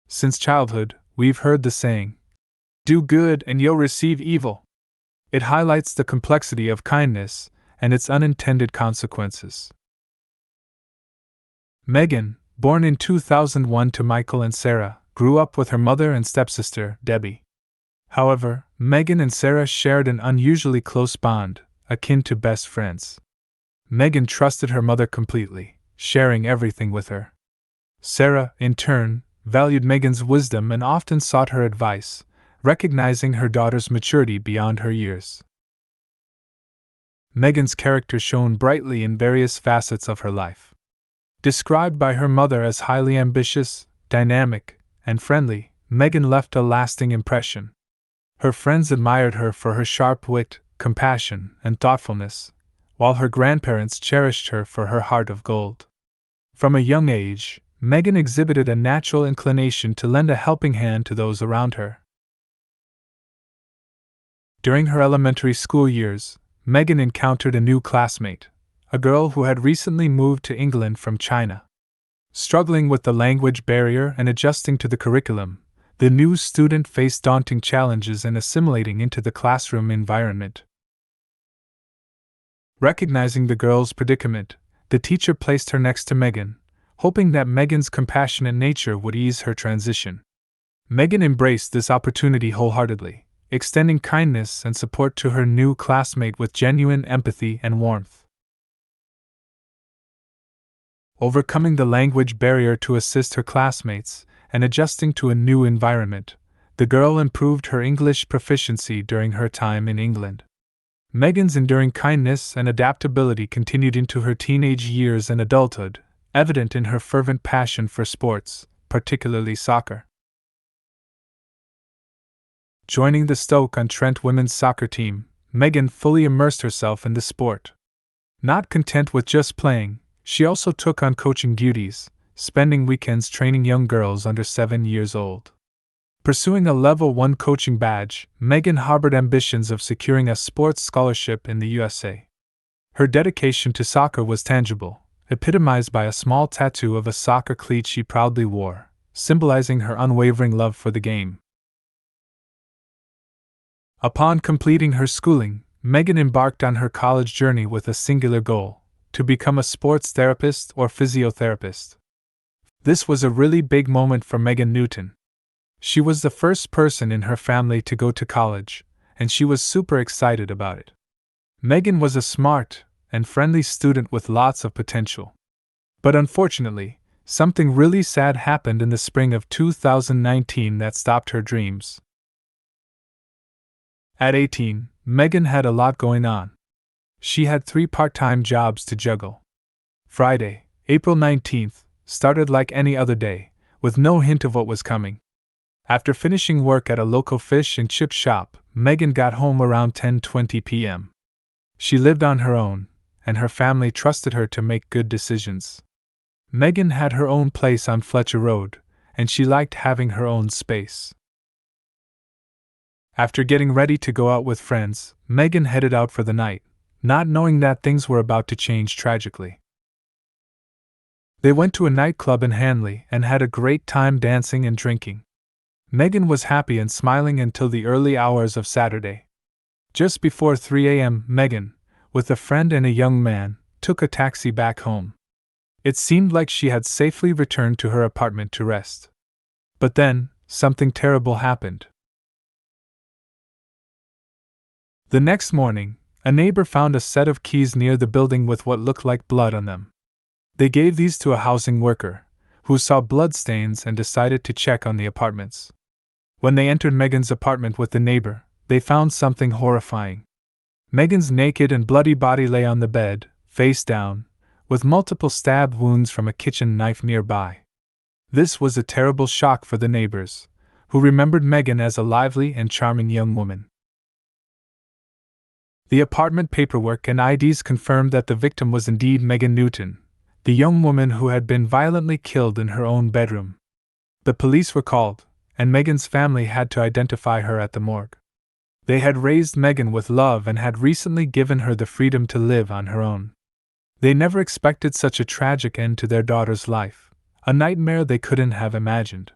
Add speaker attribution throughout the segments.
Speaker 1: Since childhood, we've heard the saying, do good and you'll receive evil. It highlights the complexity of kindness and its unintended consequences. Megan, born in 2001 to Michael and Sarah, grew up with her mother and stepsister, Debbie. However, Megan and Sarah shared an unusually close bond, akin to best friends. Megan trusted her mother completely, sharing everything with her. Sarah, in turn, valued Megan's wisdom and often sought her advice, recognizing her daughter's maturity beyond her years. Megan's character shone brightly in various facets of her life. Described by her mother as highly ambitious, dynamic, and friendly, Megan left a lasting impression. Her friends admired her for her sharp wit, compassion, and thoughtfulness, while her grandparents cherished her for her heart of gold. From a young age, Megan exhibited a natural inclination to lend a helping hand to those around her. During her elementary school years, Megan encountered a new classmate, a girl who had recently moved to England from China. Struggling with the language barrier and adjusting to the curriculum, the new student faced daunting challenges in assimilating into the classroom environment. Recognizing the girl's predicament, the teacher placed her next to Megan, hoping that Megan's compassionate nature would ease her transition. Megan embraced this opportunity wholeheartedly, extending kindness and support to her new classmate with genuine empathy and warmth. Overcoming the language barrier to assist her classmates and adjusting to a new environment, the girl improved her English proficiency during her time in England. Megan's enduring kindness and adaptability continued into her teenage years and adulthood, evident in her fervent passion for sports, particularly soccer. Joining the Stoke-on-Trent women's soccer team, Megan fully immersed herself in the sport. Not content with just playing, she also took on coaching duties, spending weekends training young girls under 7 years old. Pursuing a Level 1 coaching badge, Megan harbored ambitions of securing a sports scholarship in the USA. Her dedication to soccer was tangible, epitomized by a small tattoo of a soccer cleat she proudly wore, symbolizing her unwavering love for the game. Upon completing her schooling, Megan embarked on her college journey with a singular goal: to become a sports therapist or physiotherapist. This was a really big moment for Megan Newton. She was the first person in her family to go to college, and she was super excited about it. Megan was a smart and friendly student with lots of potential. But unfortunately, something really sad happened in the spring of 2019 that stopped her dreams. At 18, Megan had a lot going on. She had 3 part-time jobs to juggle. Friday, April 19th, started like any other day, with no hint of what was coming. After finishing work at a local fish and chip shop, Megan got home around 10:20 p.m. She lived on her own, and her family trusted her to make good decisions. Megan had her own place on Fletcher Road, and she liked having her own space. After getting ready to go out with friends, Megan headed out for the night, not knowing that things were about to change tragically. They went to a nightclub in Hanley and had a great time dancing and drinking. Megan was happy and smiling until the early hours of Saturday. Just before 3 a.m., Megan, with a friend and a young man, took a taxi back home. It seemed like she had safely returned to her apartment to rest. But then, something terrible happened. The next morning, a neighbor found a set of keys near the building with what looked like blood on them. They gave these to a housing worker, who saw bloodstains and decided to check on the apartments. When they entered Megan's apartment with the neighbor, they found something horrifying. Megan's naked and bloody body lay on the bed, face down, with multiple stab wounds from a kitchen knife nearby. This was a terrible shock for the neighbors, who remembered Megan as a lively and charming young woman. The apartment paperwork and IDs confirmed that the victim was indeed Megan Newton, the young woman who had been violently killed in her own bedroom. The police were called, and Megan's family had to identify her at the morgue. They had raised Megan with love and had recently given her the freedom to live on her own. They never expected such a tragic end to their daughter's life, a nightmare they couldn't have imagined.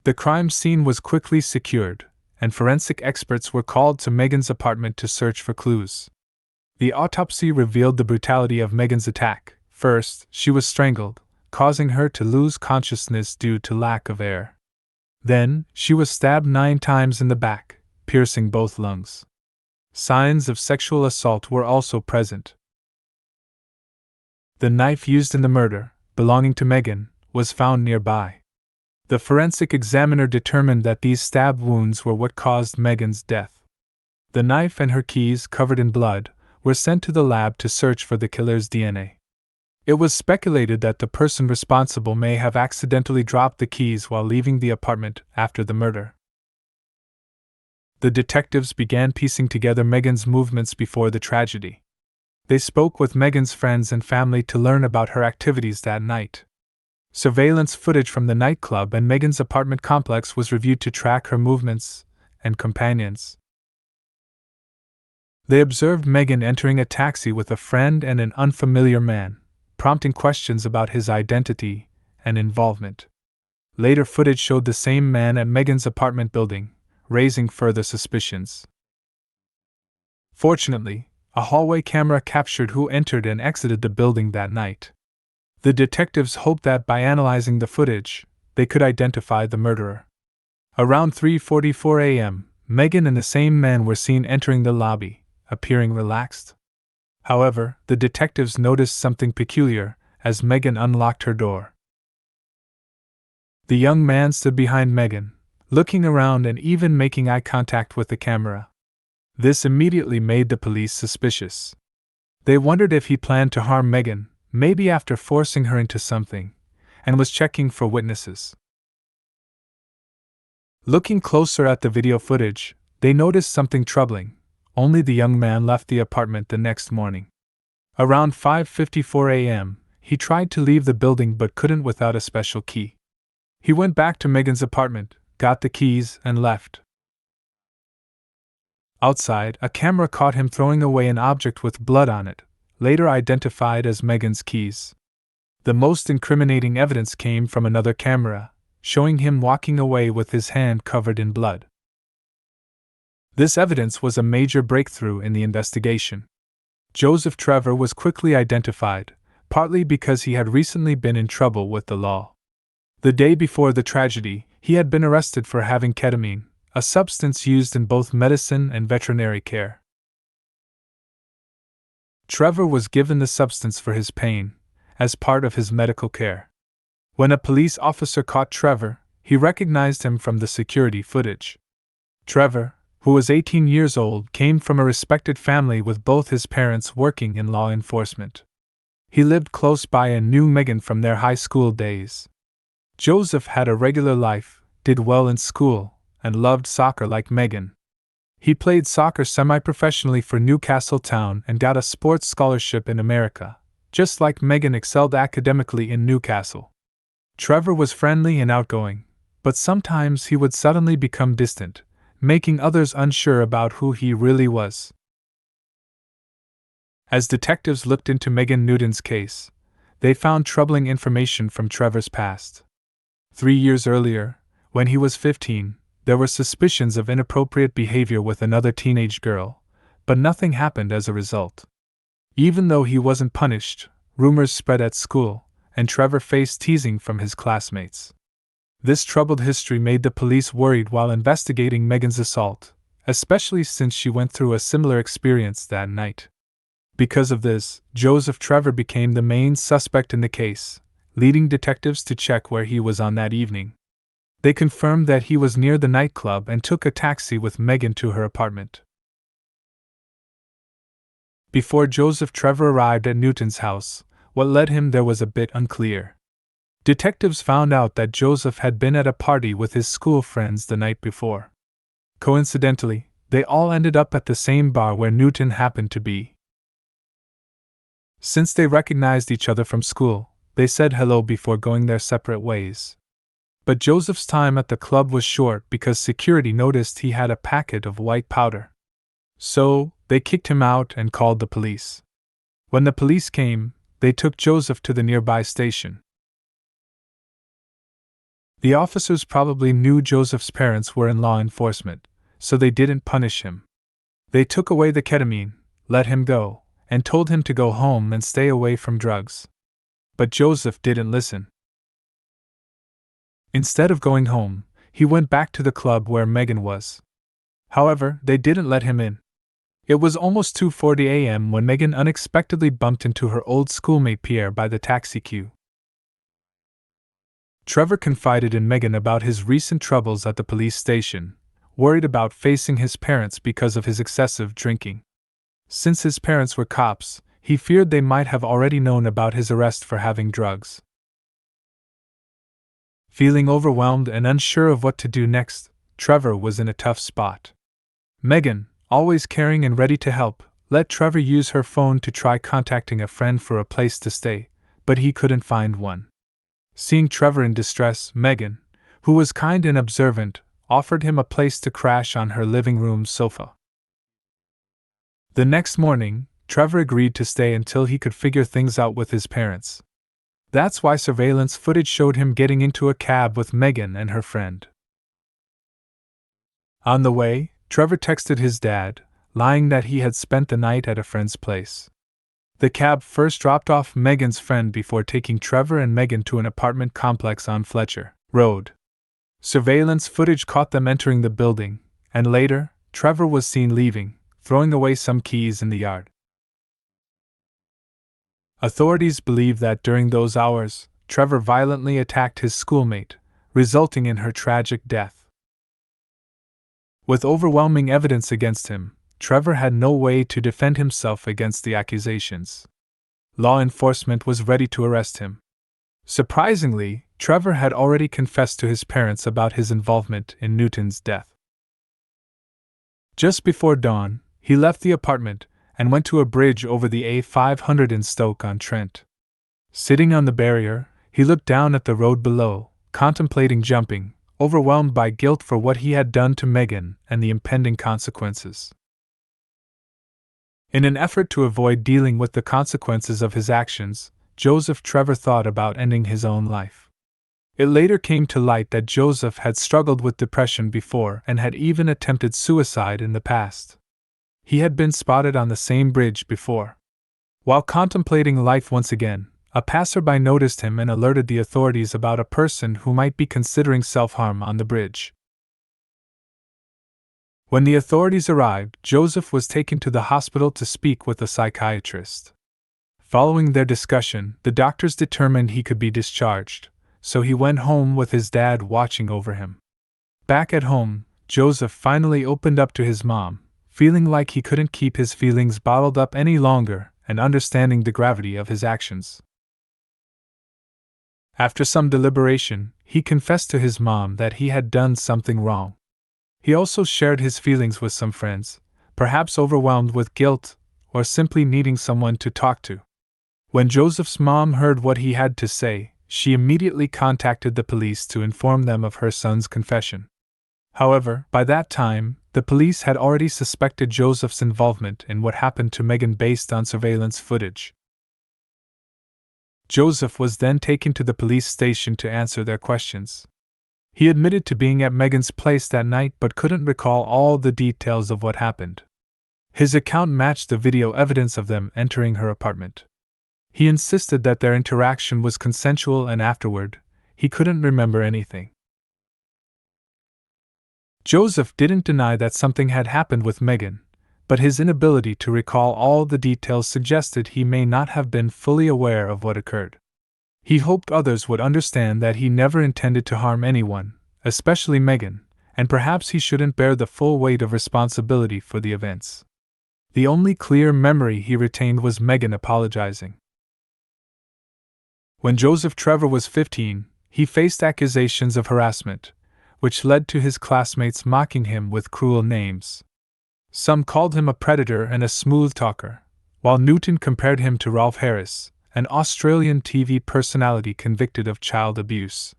Speaker 1: The crime scene was quickly secured, and forensic experts were called to Megan's apartment to search for clues. The autopsy revealed the brutality of Megan's attack. First, she was strangled, causing her to lose consciousness due to lack of air. Then, she was stabbed 9 times in the back, piercing both lungs. Signs of sexual assault were also present. The knife used in the murder, belonging to Megan, was found nearby. The forensic examiner determined that these stab wounds were what caused Megan's death. The knife and her keys, covered in blood, were sent to the lab to search for the killer's DNA. It was speculated that the person responsible may have accidentally dropped the keys while leaving the apartment after the murder. The detectives began piecing together Megan's movements before the tragedy. They spoke with Megan's friends and family to learn about her activities that night. Surveillance footage from the nightclub and Megan's apartment complex was reviewed to track her movements and companions. They observed Megan entering a taxi with a friend and an unfamiliar man, prompting questions about his identity and involvement. Later footage showed the same man at Megan's apartment building, raising further suspicions. Fortunately, a hallway camera captured who entered and exited the building that night. The detectives hoped that by analyzing the footage, they could identify the murderer. Around 3:44 a.m., Megan and the same man were seen entering the lobby, appearing relaxed. However, the detectives noticed something peculiar as Megan unlocked her door. The young man stood behind Megan, looking around and even making eye contact with the camera. This immediately made the police suspicious. They wondered if he planned to harm Megan, maybe after forcing her into something, and was checking for witnesses. Looking closer at the video footage, they noticed something troubling. Only the young man left the apartment the next morning. Around 5:54 a.m., he tried to leave the building but couldn't without a special key. He went back to Megan's apartment, got the keys, and left. Outside, a camera caught him throwing away an object with blood on it, later identified as Megan's keys. The most incriminating evidence came from another camera, showing him walking away with his hand covered in blood. This evidence was a major breakthrough in the investigation. Joseph Trevor was quickly identified, partly because he had recently been in trouble with the law. The day before the tragedy, he had been arrested for having ketamine, a substance used in both medicine and veterinary care. Trevor was given the substance for his pain, as part of his medical care. When a police officer caught Trevor, he recognized him from the security footage. Trevor, who was 18 years old, came from a respected family with both his parents working in law enforcement. He lived close by and knew Megan from their high school days. Joseph had a regular life, did well in school, and loved soccer like Megan. He played soccer semi-professionally for Newcastle Town and got a sports scholarship in America, just like Megan excelled academically in Newcastle. Trevor was friendly and outgoing, but sometimes he would suddenly become distant, making others unsure about who he really was. As detectives looked into Megan Newton's case, they found troubling information from Trevor's past. 3 years earlier, when he was 15, there were suspicions of inappropriate behavior with another teenage girl, but nothing happened as a result. Even though he wasn't punished, rumors spread at school, and Trevor faced teasing from his classmates. This troubled history made the police worried while investigating Megan's assault, especially since she went through a similar experience that night. Because of this, Joseph Trevor became the main suspect in the case, leading detectives to check where he was on that evening. They confirmed that he was near the nightclub and took a taxi with Megan to her apartment. Before Joseph Trevor arrived at Newton's house, what led him there was a bit unclear. Detectives found out that Joseph had been at a party with his school friends the night before. Coincidentally, they all ended up at the same bar where Newton happened to be. Since they recognized each other from school, they said hello before going their separate ways. But Joseph's time at the club was short because security noticed he had a packet of white powder. So, they kicked him out and called the police. When the police came, they took Joseph to the nearby station. The officers probably knew Joseph's parents were in law enforcement, so they didn't punish him. They took away the ketamine, let him go, and told him to go home and stay away from drugs. But Joseph didn't listen. Instead of going home, he went back to the club where Megan was. However, they didn't let him in. It was almost 2:40 a.m. when Megan unexpectedly bumped into her old schoolmate Pierre by the taxi queue. Trevor confided in Megan about his recent troubles at the police station, worried about facing his parents because of his excessive drinking. Since his parents were cops, he feared they might have already known about his arrest for having drugs. Feeling overwhelmed and unsure of what to do next, Trevor was in a tough spot. Megan, always caring and ready to help, let Trevor use her phone to try contacting a friend for a place to stay, but he couldn't find one. Seeing Trevor in distress, Megan, who was kind and observant, offered him a place to crash on her living room sofa. The next morning, Trevor agreed to stay until he could figure things out with his parents. That's why surveillance footage showed him getting into a cab with Megan and her friend. On the way, Trevor texted his dad, lying that he had spent the night at a friend's place. The cab first dropped off Megan's friend before taking Trevor and Megan to an apartment complex on Fletcher Road. Surveillance footage caught them entering the building, and later, Trevor was seen leaving, throwing away some keys in the yard. Authorities believe that during those hours, Trevor violently attacked his schoolmate, resulting in her tragic death. With overwhelming evidence against him, Trevor had no way to defend himself against the accusations. Law enforcement was ready to arrest him. Surprisingly, Trevor had already confessed to his parents about his involvement in Newton's death. Just before dawn, he left the apartment and went to a bridge over the A500 in Stoke-on-Trent. Sitting on the barrier, he looked down at the road below, contemplating jumping, overwhelmed by guilt for what he had done to Megan and the impending consequences. In an effort to avoid dealing with the consequences of his actions, Joseph Trevor thought about ending his own life. It later came to light that Joseph had struggled with depression before and had even attempted suicide in the past. He had been spotted on the same bridge before. While contemplating life once again, a passerby noticed him and alerted the authorities about a person who might be considering self-harm on the bridge. When the authorities arrived, Joseph was taken to the hospital to speak with a psychiatrist. Following their discussion, the doctors determined he could be discharged, so he went home with his dad watching over him. Back at home, Joseph finally opened up to his mom, feeling like he couldn't keep his feelings bottled up any longer and understanding the gravity of his actions. After some deliberation, he confessed to his mom that he had done something wrong. He also shared his feelings with some friends, perhaps overwhelmed with guilt or simply needing someone to talk to. When Joseph's mom heard what he had to say, she immediately contacted the police to inform them of her son's confession. However, by that time, the police had already suspected Joseph's involvement in what happened to Megan based on surveillance footage. Joseph was then taken to the police station to answer their questions. He admitted to being at Megan's place that night but couldn't recall all the details of what happened. His account matched the video evidence of them entering her apartment. He insisted that their interaction was consensual and afterward, he couldn't remember anything. Joseph didn't deny that something had happened with Megan, but his inability to recall all the details suggested he may not have been fully aware of what occurred. He hoped others would understand that he never intended to harm anyone, especially Megan, and perhaps he shouldn't bear the full weight of responsibility for the events. The only clear memory he retained was Megan apologizing. When Joseph Trevor was 15, he faced accusations of harassment, which led to his classmates mocking him with cruel names. Some called him a predator and a smooth talker, while Newton compared him to Rolf Harris, an Australian TV personality convicted of child abuse.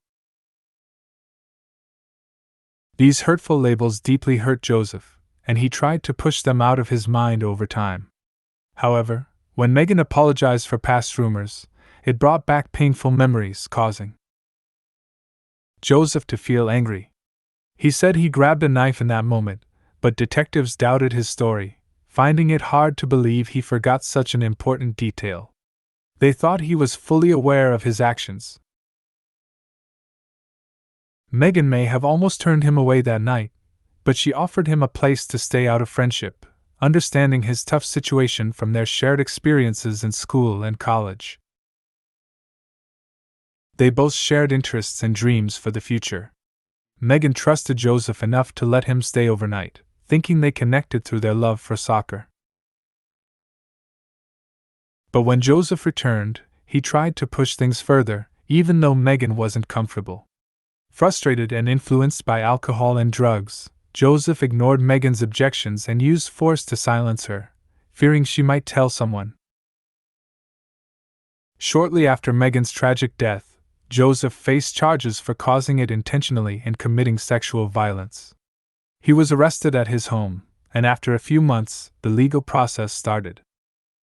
Speaker 1: These hurtful labels deeply hurt Joseph, and he tried to push them out of his mind over time. However, when Megan apologized for past rumors, it brought back painful memories, causing Joseph to feel angry. He said he grabbed a knife in that moment, but detectives doubted his story, finding it hard to believe he forgot such an important detail. They thought he was fully aware of his actions. Megan may have almost turned him away that night, but she offered him a place to stay out of friendship, understanding his tough situation from their shared experiences in school and college. They both shared interests and dreams for the future. Megan trusted Joseph enough to let him stay overnight, thinking they connected through their love for soccer. But when Joseph returned, he tried to push things further, even though Megan wasn't comfortable. Frustrated and influenced by alcohol and drugs, Joseph ignored Megan's objections and used force to silence her, fearing she might tell someone. Shortly after Megan's tragic death, Joseph faced charges for causing it intentionally and committing sexual violence. He was arrested at his home, and after a few months, the legal process started.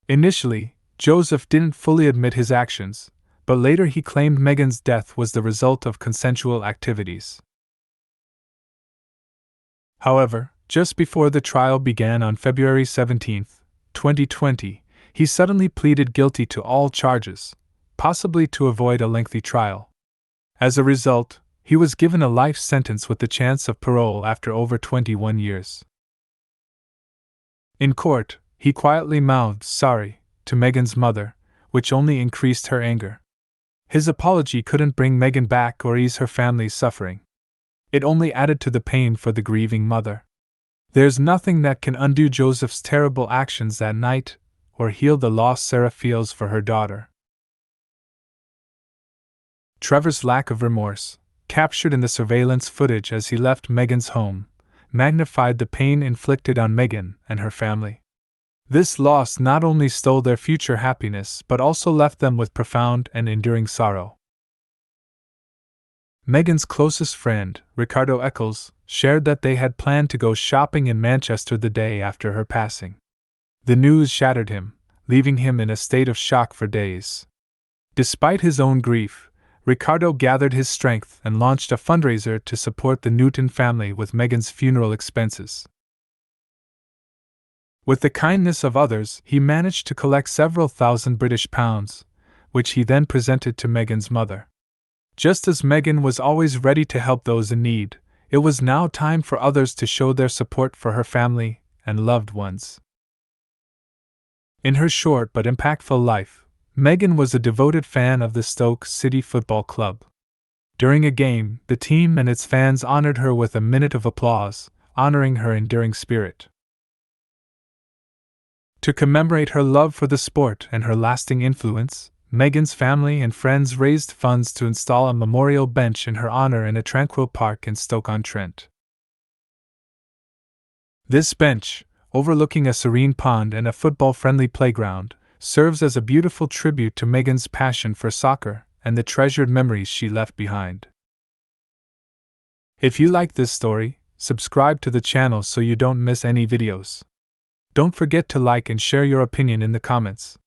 Speaker 1: Initially, Joseph didn't fully admit his actions, but later he claimed Megan's death was the result of consensual activities. However, just before the trial began on February 17, 2020, he suddenly pleaded guilty to all charges, possibly to avoid a lengthy trial. As a result, he was given a life sentence with the chance of parole after over 21 years. In court, he quietly mouthed sorry to Megan's mother, which only increased her anger. His apology couldn't bring Megan back or ease her family's suffering. It only added to the pain for the grieving mother. There's nothing that can undo Joseph's terrible actions that night, or heal the loss Sarah feels for her daughter. Trevor's lack of remorse, captured in the surveillance footage as he left Megan's home, magnified the pain inflicted on Megan and her family. This loss not only stole their future happiness but also left them with profound and enduring sorrow. Megan's closest friend, Ricardo Eccles, shared that they had planned to go shopping in Manchester the day after her passing. The news shattered him, leaving him in a state of shock for days. Despite his own grief, Ricardo gathered his strength and launched a fundraiser to support the Newton family with Megan's funeral expenses. With the kindness of others, he managed to collect several thousand British pounds, which he then presented to Megan's mother. Just as Megan was always ready to help those in need, it was now time for others to show their support for her family and loved ones. In her short but impactful life, Megan was a devoted fan of the Stoke City Football Club. During a game, the team and its fans honored her with a minute of applause, honoring her enduring spirit. To commemorate her love for the sport and her lasting influence, Megan's family and friends raised funds to install a memorial bench in her honor in a tranquil park in Stoke-on-Trent. This bench, overlooking a serene pond and a football-friendly playground, serves as a beautiful tribute to Megan's passion for soccer and the treasured memories she left behind. If you like this story, subscribe to the channel so you don't miss any videos. Don't forget to like and share your opinion in the comments.